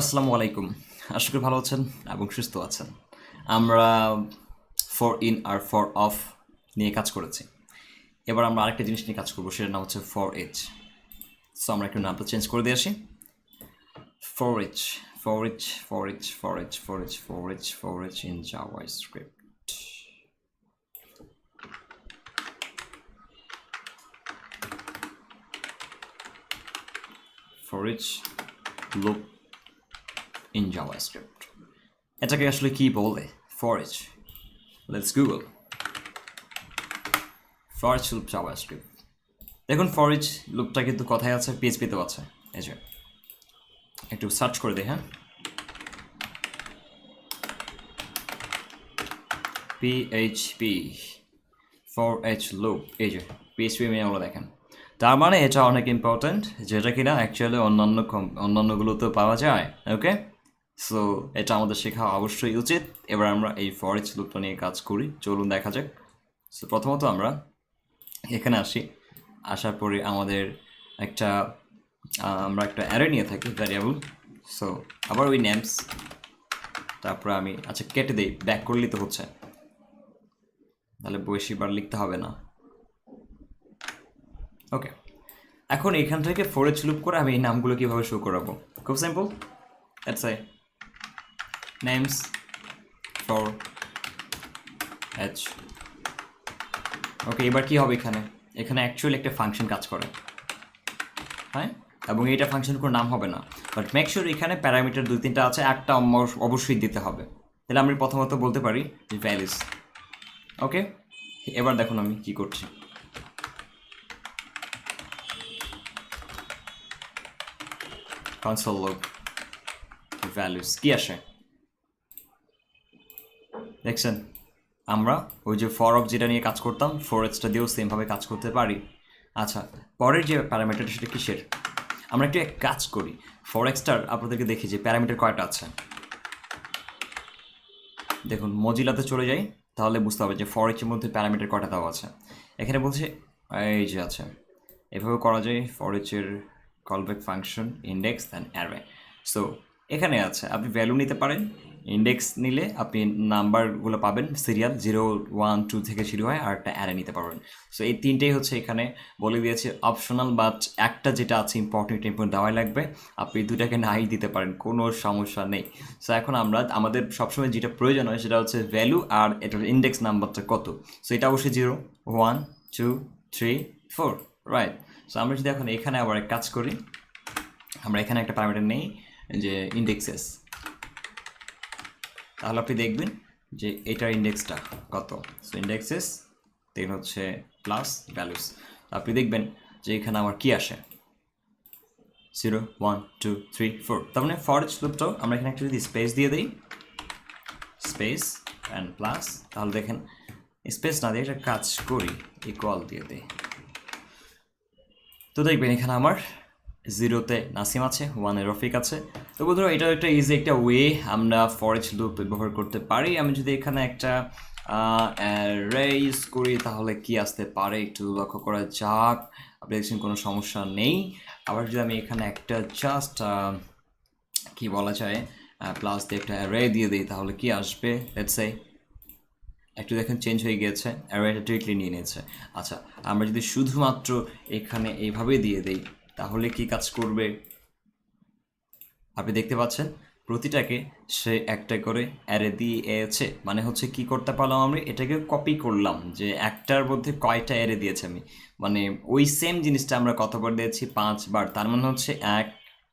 আসসালামু আলাইকুম। আশা করি ভালো আছেন এবং সুস্থ আছেন। আমরা ফর ইন আর ফর অফ নিয়ে কাজ করেছি। এবার আমরা আরেকটা জিনিস নিয়ে কাজ করবো, সেটার নাম হচ্ছে ফর এজ। সো আমরা একটু নামটা চেঞ্জ করে দিয়ে আসি। For each, for each, for each, for each, for each, for each, for each in JavaScript. For each loop in JavaScript. এটাকে আসলে কি বলে? For each, let's Google for each loop JavaScript. দেখুন for each লুপটা কিন্তু কথায় আছে, পিএইচপিতেও আছে। এই যে একটু সার্চ করে দিই, হ্যাঁ, পিএইচপি ফর এইচ লুপ, এই যে পিএইচপি মেয়েগুলো দেখেন। তার মানে এটা অনেক ইম্পর্ট্যান্ট, যেটা কিনা অ্যাকচুয়ালি অন্যান্যগুলোতেও পাওয়া যায়। ওকে, সো এটা আমাদের শেখা অবশ্যই উচিত। এবার আমরা এই ফর ইচ লুপটা নিয়ে কাজ করি, চলুন দেখা যাক। সো প্রথমত আমরা এখানে আসি, আসার পরে আমাদের একটা আমরা একটা অ্যারে নিয়ে থাকি ভ্যারিয়েবল। সো আবার ওই নেমস, তারপরে আমি আচ্ছা কেটে দিই, ব্যাক করলেই তো হচ্ছে, তাহলে বেশিবার লিখতে হবে না। ওকে, এখন এখান থেকে ফোরেজ লুপ করে আমি এই নামগুলো কীভাবে শো করাবো? খুব simple, let's say names for H. Okay, এবার কি হবে? এখানে এখানে অ্যাকচুয়ালি একটা ফাংশন কাজ করে, হ্যাঁ, এবং এইটা ফাংশন কোনো নাম হবে না, বাট মেক শিওর এখানে প্যারামিটার 2-3টা আছে, একটা অবশ্যই দিতে হবে। তাহলে আমি প্রথমত বলতে পারি যে ভ্যালিস। ওকে, এবার দেখুন আমি কি করছি। কনসোল লগ ভ্যালুস কি আসে দেখছেন? আমরা ওই যে ফর অফ যেটা নিয়ে কাজ করতাম, ফর এক্সটা দিয়েও সেমভাবে কাজ করতে পারি। আচ্ছা, পরের যে প্যারামিটারটা সেটা কিসের? আমরা একটু এক কাজ করি, ফর এক্সটার আপনাদেরকে দেখি যে প্যারামিটার কয়টা আছে। দেখুন মজিলাতে চলে যাই, তাহলে বুঝতে হবে যে ফর এক্সের মধ্যে প্যারামিটার কয়টা দেওয়া আছে। এখানে বলছে এই যে আছে, এভাবে করা যায় ফর এর callback function index and array. So এখানে আছে, আপনি ভ্যালু নিতে পারেন। ইন্ডেক্স নিলে আপনি নাম্বারগুলো পাবেন, সিরিয়াল 0, 1, 2 থেকে শুরু হয়, আর একটা অ্যারে নিতে পারবেন। সো এই তিনটেই হচ্ছে এখানে বলে দিয়েছে অপশনাল, বাট একটা যেটা আছে ইম্পর্টেন্ট দেওয়াই লাগবে। আপনি দুটাকে নাই দিতে পারেন, কোনো সমস্যা নেই। সো এখন আমরা আমাদের সবসময় যেটা প্রয়োজন হয় সেটা হচ্ছে ভ্যালু, আর এটার ইন্ডেক্স নাম্বারটা কত। সো এটা অবশ্যই 0, 1, 2, 3, 4, রাইট। সো আমরা যদি এখন এখানে আবার এক কাজ করি, আমরা এখানে একটা প্যারামিটার নেই যে ইন্ডেক্সেস, তাহলে আপনি দেখবেন যে এটার ইন্ডেক্সটা কত। সো ইন্ডেক্সেস দেন হচ্ছে প্লাস ভ্যালুস, আপনি দেখবেন যে এখানে আমার কি আসে 0, 1, 2, 3, 4। তার মানে ফর ইচ লুপটাও আমরা এখানে একটা যদি স্পেস দিয়ে দিই, স্পেস অ্যান্ড প্লাস, তাহলে দেখেন স্পেস না দিয়ে একটা কাজ করি, ইকুয়াল দিয়ে দিই, তো দেখবেন এখানে আমার 0-তে নাসিম আছে, 1-এ রফিক আছে। তো বন্ধুরা, এটা একটা ইজি একটা ওয়ে আমরা ফর ইচ লুপ ব্যবহার করতে পারি। আমি যদি এখানে একটা অ্যারে ইউজ করি তাহলে কি আসতে পারে একটু লক্ষ্য করা যাক। আপনি দেখছেন কোনো সমস্যা নেই। আবার যদি আমি এখানে একটা জাস্ট কি বলা যায় প্লাস দিয়ে একটা অ্যারে দিয়ে দিই, তাহলে কি আসবে? লেটস সে একটু দেখেন চেঞ্জ হয়ে গিয়েছে, অ্যারেটা ডিরেক্টলি নিয়ে নিয়েছে। আচ্ছা, আমরা যদি শুধুমাত্র এখানে এইভাবে দিয়ে দেই তাহলে কি কাজ করবে? আপনি দেখতে পাচ্ছেন প্রতিটাকে সে একটা করে অ্যারে দিয়েছে, মানে হচ্ছে কি করতে পারলাম, আমি এটাকে কপি করলাম যে একটার মধ্যে কয়টা অ্যারে দিয়েছে আমি, মানে ওই সেম জিনিসটা আমরা কতবার দিয়েছি? 5বার। তার মানে হচ্ছে 1,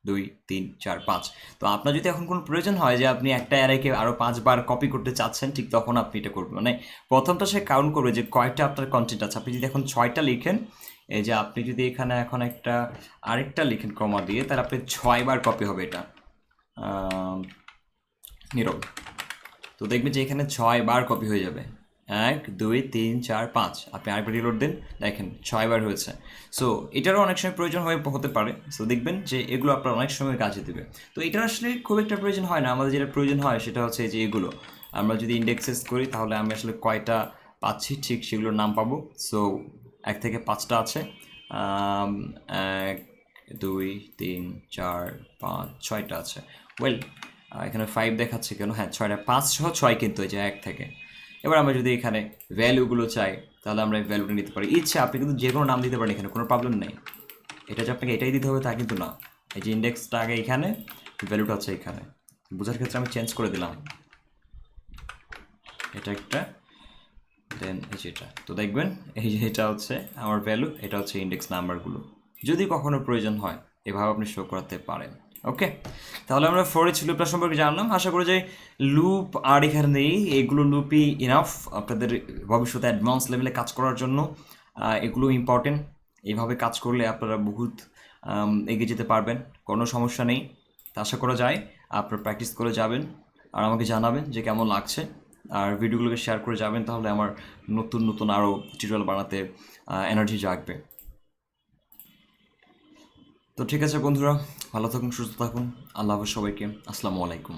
2, 3, 4, 5। তো আপনার যদি এখন কোনো প্রয়োজন হয় যে আপনি একটা অ্যারেকে আরও 5বার কপি করতে চাচ্ছেন, ঠিক তখন আপনি এটা করবেন। মানে প্রথমটা সে কাউন্ট করবে যে কয়টা আপনার কন্টেন্ট আছে। আপনি যদি এখন 6টা লিখেন, এই যে আপনি যদি এখানে এখন একটা আরেকটা লিখেন কমা দিয়ে, তাহলে আপনি 6বার কপি হবে এটা নীরব। তো দেখবেন যে এখানে 6বার কপি হয়ে যাবে, 1, 2, 3, 4, 5। আপনি আরেকবার রিলোড দেন, দেখেন 6বার হয়েছে। সো এটারও অনেক সময় প্রয়োজন হতে পারে। সো দেখবেন যে এগুলো আপনার অনেক সময় কাজে দেবে। তো এটার আসলে খুব একটা প্রয়োজন হয় না, আমাদের যেটা প্রয়োজন হয় সেটা হচ্ছে যে এগুলো আমরা যদি ইন্ডেক্সেস করি তাহলে আমি আসলে কয়টা পাচ্ছি ঠিক সেগুলোর নাম পাবো। সো 1 থেকে 5টা আছে, 1, 2, 3, 4, 5, 6টা আছে। ওয়েল এখানে 5 দেখাচ্ছে কেন? হ্যাঁ 6টা 5 সহ 6 কিন্তু এই যে 1 থেকে। এবার আমরা যদি এখানে ভ্যালুগুলো চাই তাহলে আমরা এই ভ্যালুটা নিতে পারি। ইচ্ছা আপনি কিন্তু যে কোনো নাম দিতে পারেন, এখানে কোনো প্রবলেম নেই। এটা যে আপনাকে এটাই দিতে হবে তা কিন্তু না। এই যে ইন্ডেক্সটা আগে এখানে, ভ্যালুটা হচ্ছে এখানে। বোঝার ক্ষেত্রে আমি চেঞ্জ করে দিলাম এটা একটা, দেন এই যে এটা। তো দেখবেন এই যে এটা হচ্ছে আমার ভ্যালু, এটা হচ্ছে ইন্ডেক্স নাম্বারগুলো। যদি কখনো প্রয়োজন হয় এভাবে আপনি শো করাতে পারেন। ওকে, তাহলে আমরা ফর ইচ লুপটা সম্পর্কে জানলাম। আশা করি যে লুপ আর এখানে নেই, এগুলো লুপই ইনাফ আপনাদের ভবিষ্যতে অ্যাডভান্স লেভেলে কাজ করার জন্য। এগুলো ইম্পর্টেন্ট। এইভাবে কাজ করলে আপনারা বহুত এগিয়ে যেতে পারবেন, কোনো সমস্যা নেই। তা আশা করা যায় আপনারা প্র্যাকটিস করে যাবেন আর আমাকে জানাবেন যে কেমন লাগছে। আর ভিডিওগুলোকে শেয়ার করে যাবেন, তাহলে আমার নতুন নতুন আরও টিউটোরিয়াল বানাতে এনার্জি জাগবে। তো ঠিক আছে বন্ধুরা, ভালো থাকুন, সুস্থ থাকুন। আল্লাহ হাফেজ সবাইকে। আসসালামু আলাইকুম।